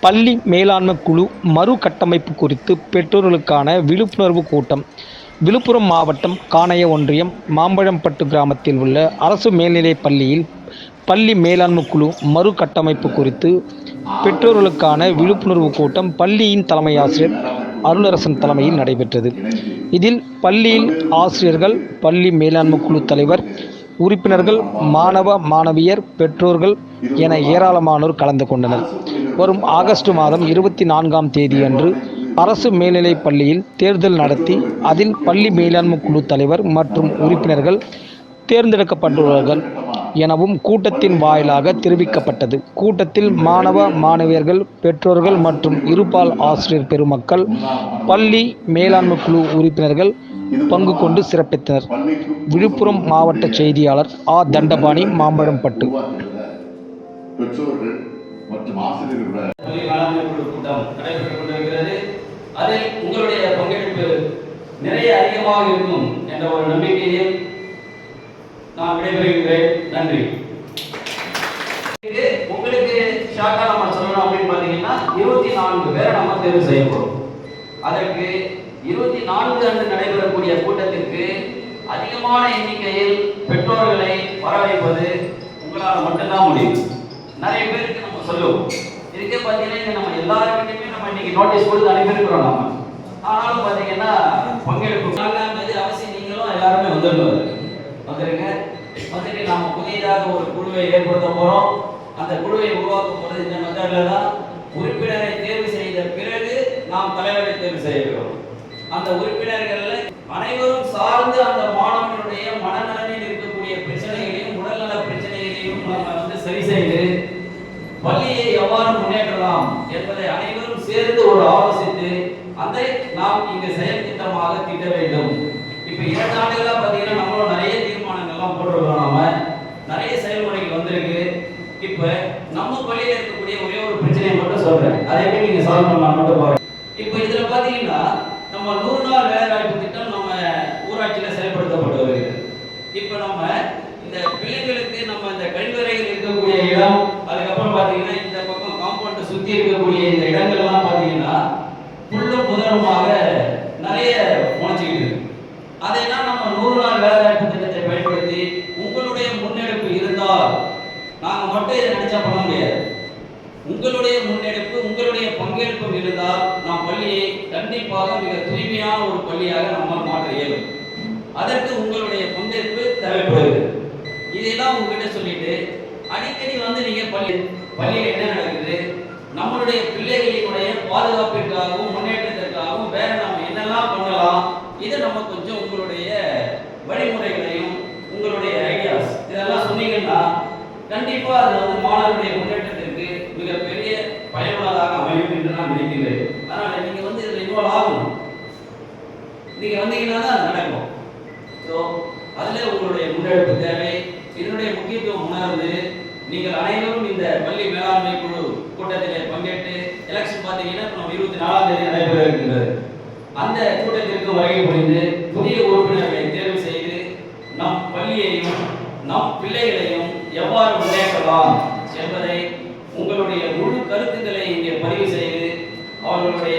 பள்ளி மேலாண்மை குழு மறு கட்டமைப்பு குறித்து பெற்றோர்களுக்கான விழிப்புணர்வு கூட்டம். விழுப்புரம் மாவட்டம் காணைய ஒன்றியம் மாம்பழம்பட்டு கிராமத்தில் உள்ள அரசு மேல்நிலைப் பள்ளியில் பள்ளி மேலாண்மை குழு மறு கட்டமைப்பு குறித்து பெற்றோர்களுக்கான விழிப்புணர்வு கூட்டம் பள்ளியின் தலைமை ஆசிரியர் அருளரசன் தலைமையில் நடைபெற்றது. இதில் பள்ளியில் ஆசிரியர்கள், பள்ளி மேலாண்மை குழு தலைவர், உறுப்பினர்கள், மாணவ மாணவியர், பெற்றோர்கள் என ஏராளமானோர் கலந்து கொண்டனர். வரும் ஆகஸ்ட் மாதம் 24ஆம் தேதியன்று அரசு மேல்நிலைப் பள்ளியில் தேர்தல் நடத்தி அதில் பள்ளி மேலாண்மை குழு தலைவர் மற்றும் உறுப்பினர்கள் தேர்ந்தெடுக்கப்பட்டுள்ளார்கள் எனவும் கூட்டத்தின் வாயிலாக தெரிவிக்கப்பட்டது. கூட்டத்தில் மாணவ மாணவியர்கள், பெற்றோர்கள் மற்றும் இருபால் ஆசிரியர் பெருமக்கள், பள்ளி மேலாண்மை குழு உறுப்பினர்கள் பங்கு கொண்டு சிறப்பித்தனர். விழுப்புரம் மாவட்ட செய்தியாளர் ஆ. தண்டபாணி, மாம்பழம்பட்டு. பெற்றோர்கள் மற்றும் ஆசிரியர்கள் பள்ளி மேலாண்மை குழு கூட்டம் நடைபெற்றுக் கொண்டிருக்கிறது. அதில் உங்களுடைய பங்கெடுப்பு நிறைய அதிகமாக இருக்கும் என்ற ஒரு நம்பிக்கையில் நான் விடைபெறுகிறேன். நன்றி. உங்களுக்கு ஷார்ட்டா நம்ம சொல்லணும் அப்படின்னு பாத்தீங்கன்னா 24 பேரை நம்ம தேர்வு செய்யப்படும். அதற்கு 24 அன்று நடைபெறக்கூடிய கூட்டத்திற்கு அதிகமான எண்ணிக்கையில் பெற்றோர்களை வரவைப்பது உங்களால் மட்டும்தான் முடியும். நிறைய பேருக்கு நம்ம சொல்லுவோம். இதுக்கே பார்த்தீங்கன்னா நம்ம எல்லாருக்கிட்டையுமே நம்ம இன்னைக்கு நோட்டீஸ் கொடுத்து அனுப்பியிருக்கிறோம். நம்ம ஆனாலும் பார்த்தீங்கன்னா பங்கெடுப்பு அவசியம் நீங்களும் எல்லாருமே வந்துருங்க. வந்துட்டு நாம புதியதாக ஒரு குழுவை ஏற்படுத்த போறோம். அந்த குழுவை உருவாக்க போறது இந்த மெத்தட்ல தான். உறுப்பினரை தேர்வு செய்த பிறகு நாம் தலைவரை தேர்வு செய்கிறோம். அந்த உறுப்பினர்கள்ல அனைவரும் சார்ந்து அந்த மாணவனுடைய மனநலனில் இருக்கக்கூடிய பிரச்சனைகளையும் உடல்நல பிரச்சனைகளையும் நம்ம சரி செய்து பள்ளியை எவ்வாறு முன்னேற்றலாம் என்பதை அனைவரும் சேர்ந்து ஒரு ஆலோசித்து அதை நாம் இங்கு செயல் திட்டமாக தீட்ட வேண்டும். இப்ப 2 ஆண்டுகளா பாத்தீங்கன்னா நம்மளும் நிறைய தீர்மானங்கள்லாம் போட்டிருக்கோம். நாம நிறைய செயல்முறைகள் வந்திருக்கு. இப்ப நம்ம பள்ளியில இருக்கக்கூடிய ஒரே ஒரு பிரச்சனையை மட்டும் சொல்றேன். அதை எப்படி நீங்க சால்வ் பண்ணலாம் மட்டும் பாருங்க. இப்ப இதுல பாத்தீங்கன்னா நம்ம 100 நாள் வேலைவாய்ப்பு திட்டம் நம்ம ஊராட்சியில செயல்படுத்தப்பட்டு வருகிறது. இப்ப நம்ம இந்த பிள்ளைகளுக்கு நம்ம இந்த கழிவறைகள் இருக்கக்கூடிய இடம், அதுக்கப்புறம் பாத்தீங்கன்னா இந்த பக்கம் காம்பவுண்ட் சுத்தி இருக்கக்கூடிய இந்த இடங்கள் எல்லாம் பாத்தீங்கன்னா புல்லும் புதருமாக நிறைய முளைச்சிக்கிட்டு இருக்கு. அதையெல்லாம் நம்ம 100 நாள் வேலைவாய்ப்பு திட்டத்தை பயன்படுத்தி உங்களுடைய முன்னெடுப்பு இருந்தால், நாங்க மட்டும் இதை நினைச்சா பண்ண முடியாது, உங்களுடைய முன்னெடுப்பு உங்களுடைய பங்கேற்பு இருந்தால் நாம் பள்ளியை கண்டிப்பாக மிக தூய்மையான ஒரு பள்ளியாக நம்மால் மாற்ற இயலும். அதற்கு உங்களுடைய பங்கேற்பு தேவைப்படுகிறது. இதெல்லாம் உங்ககிட்ட சொல்லிட்டு அடிக்கடி வந்து நீங்க பள்ளியில் என்ன நடக்குது, நம்மளுடைய பிள்ளைகளினுடைய பாதுகாப்பிற்காகவும் முன்னேற்றத்திற்காகவும் வேற நம்ம என்னெல்லாம் பண்ணலாம், இதை நம்ம கொஞ்சம் உங்களுடைய வழிமுறைகளையும் உங்களுடைய ஐடியாஸ் இதெல்லாம் சொன்னீங்கன்னா கண்டிப்பா அது வந்து மாணவருடைய முன்னேற்றத்திற்கு மிகப்பெரிய பயனுள்ளதாக அமையும் என்று நான் நினைக்கிறேன். அதனால நீங்க வந்து இதில் இன்வால்வ் ஆகணும். நீங்க வந்தீங்கன்னா தான் அது நடக்கும். ஸோ அதில் உங்களுடைய முன்னெடுப்பு தேவை. இதனுடைய முக்கியத்துவம் உணர்ந்து நீங்கள் அனைவரும் இந்த பள்ளி மேலாண்மை குழு கூட்டத்திலே பங்கேற்று எலெக்ஷன் பார்த்தீங்கன்னா நம்ம 24ஆம் தேதி நடைபெற இருக்கின்றது. அந்த கூட்டத்திற்கு வருகை புரிந்து புதிய உறுப்பினர்களை தேர்வு செய்து நம் பள்ளியையும் நம் பிள்ளைகளையும் எவ்வாறு முன்னேற்றலாம் என்பதை உங்களுடைய முழு கருத்துக்களை இங்கே பதிவு செய்து அவர்களுடைய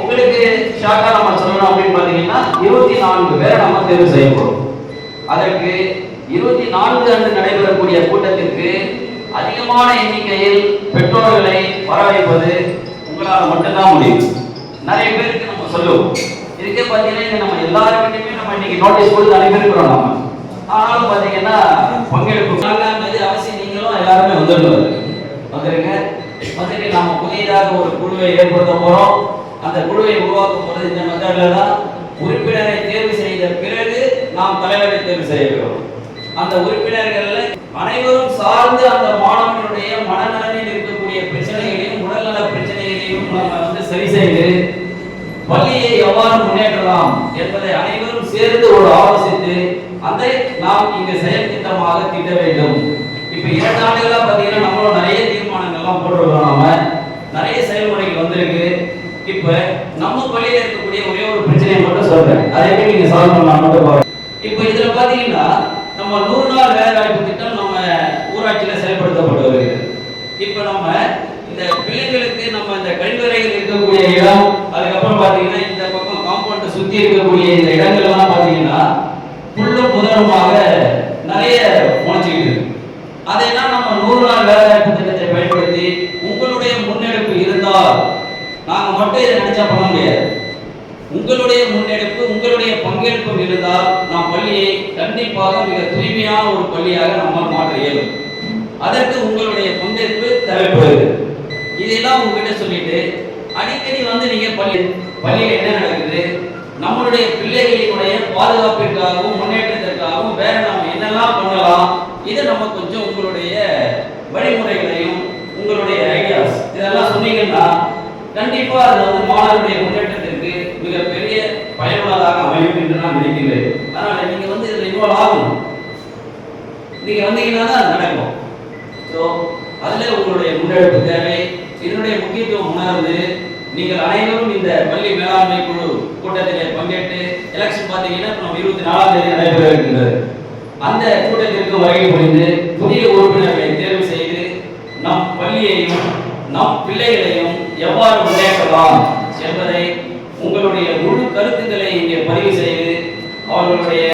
உங்களுக்கு ஷார்ட்டா நம்ம சொல்லணும் அப்படின்னு பார்த்தீங்கன்னா 24 பேரை நம்ம தேர்வு செய்யப்படும். அதற்கு 24 அன்று நடைபெறக்கூடிய கூட்டத்திற்கு அதிகமான எண்ணிக்கையில் பெற்றோர்களை வரவைப்பது உங்களால் மட்டும்தான் முடியும். நிறைய பேருக்கு நம்ம சொல்லுவோம். இதுக்கே பார்த்தீங்கன்னா நம்ம எல்லாருக்கிட்டையுமே நம்ம இன்னைக்கு நோட்டீஸ் கொடுத்து அனுப்பியிருக்கிறோம். நம்ம ஆனாலும் பார்த்தீங்கன்னா பங்கெடுப்பு அவசியம் நீங்களும் எல்லாருமே வந்துருங்க. வந்துட்டு நாம புதியதாக ஒரு குழுவை ஏற்படுத்த போறோம். அந்த குழுவை உருவாக்க போறது இந்த மெத்தட்ல தான். உறுப்பினரை தேர்வு செய்த பிறகு நாம் தலைவரை தேர்வு செய்கிறோம். அந்த உறுப்பினர்கள்ல அனைவரும் சார்ந்து அந்த மாணவனுடைய மனநலனில் இருக்கக்கூடிய பிரச்சனைகளையும் உடல்நல பிரச்சனைகளையும் நம்ம சரி செய்து பள்ளியை எவ்வாறு முன்னேற்றலாம் என்பதை அனைவரும் சேர்ந்து ஒரு ஆலோசித்து அதை நாம் இங்கு செயல் திட்டமாக தீட்ட வேண்டும். இப்ப 2 ஆண்டுகளா பாத்தீங்கன்னா நம்மளும் நிறைய தீர்மானங்கள்லாம் போட்டிருக்கோம். நாம நிறைய செயல்முறைகள் வந்திருக்கு. இப்ப நம்ம பள்ளியில இருக்கக்கூடிய ஒரே ஒரு பிரச்சனையை மட்டும் சொல்றேன். அதை எப்படி நீங்க சால்வ் பண்ணலாம் மட்டும் பாருங்க. இப்ப இதுல பாத்தீங்கன்னா நம்ம 100 நாள் வேலைவாய்ப்பு திட்டம் நம்ம ஊராட்சியில செயல்படுத்தப்பட்டு வருகிறது. இப்ப நம்ம இந்த பிள்ளைங்களுக்கு நம்ம இந்த கழிவறைகள் இருக்கக்கூடிய இடம், அதுக்கப்புறம் பார்த்தீங்கன்னா இந்த பக்கம் காம்பவுண்ட் சுற்றி இருக்கக்கூடிய இந்த இடங்கள்லாம் பார்த்தீங்கன்னா புல்லும் புதருமாக நிறைய முளைச்சிக்கிட்டு இருக்கு. அதையெல்லாம் நம்ம 100 நாள் வேலைவாய்ப்பு திட்டத்தை பயன்படுத்தி உங்களுடைய முன்னெடுப்பு இருந்தால், நாங்கள் மட்டும் இதை நினைச்சா பண்ண முடியாது, உங்களுடைய முன்னெடுப்பு உங்களுடைய பங்கேற்பு இருந்தால் நாம் பள்ளியை கண்டிப்பாக மிக தூய்மையான ஒரு பள்ளியாக நம்மால் மாற்ற இயலும். அதற்கு உங்களுடைய பங்கேற்பு தேவைப்படுது. இதெல்லாம் உங்ககிட்ட சொல்லிட்டு அடிக்கடி வந்து நீங்க பள்ளியில் என்ன நடக்குது, நம்மளுடைய பிள்ளைகளினுடைய பாதுகாப்பிற்காகவும் முன்னேற்றத்திற்காகவும் வேற நம்ம என்னெல்லாம் பண்ணலாம், இதை நம்ம கொஞ்சம் உங்களுடைய வழிமுறைகளையும் உங்களுடைய ஐடியாஸ் இதெல்லாம் சொன்னீங்கன்னா கண்டிப்பா அது வந்து மாணவருடைய முன்னேற்றத்திற்கு மிகப்பெரிய பயனுள்ளதாக அமையும் என்று நான் நினைக்கிறேன். அதனால நீங்க வந்து இதுல இன்வால்வ் ஆகணும். நீங்க வந்தீங்கன்னா தான் நடக்கும். ஸோ அதுல உங்களுடைய முன்னெடுப்பு தேவை. இதனுடைய முக்கியத்துவம் உணர்ந்து நீங்கள் அனைவரும் இந்த பள்ளி மேலாண்மை குழு கூட்டத்திலே பங்கேற்று எலெக்ஷன் பார்த்தீங்கன்னா நம்ம 24ஆம் தேதி நடைபெற இருக்கின்றது. அந்த கூட்டத்திற்கு வருகை புரிந்து புதிய உறுப்பினர்களை தேர்வு செய்து நம் பள்ளியையும் நம் பிள்ளைகளையும் எவ்வாறு முன்னேற்றலாம் என்பதை உங்களுடைய முழு கருத்துக்களை இங்கே பதிவு செய்து அவர்களுடைய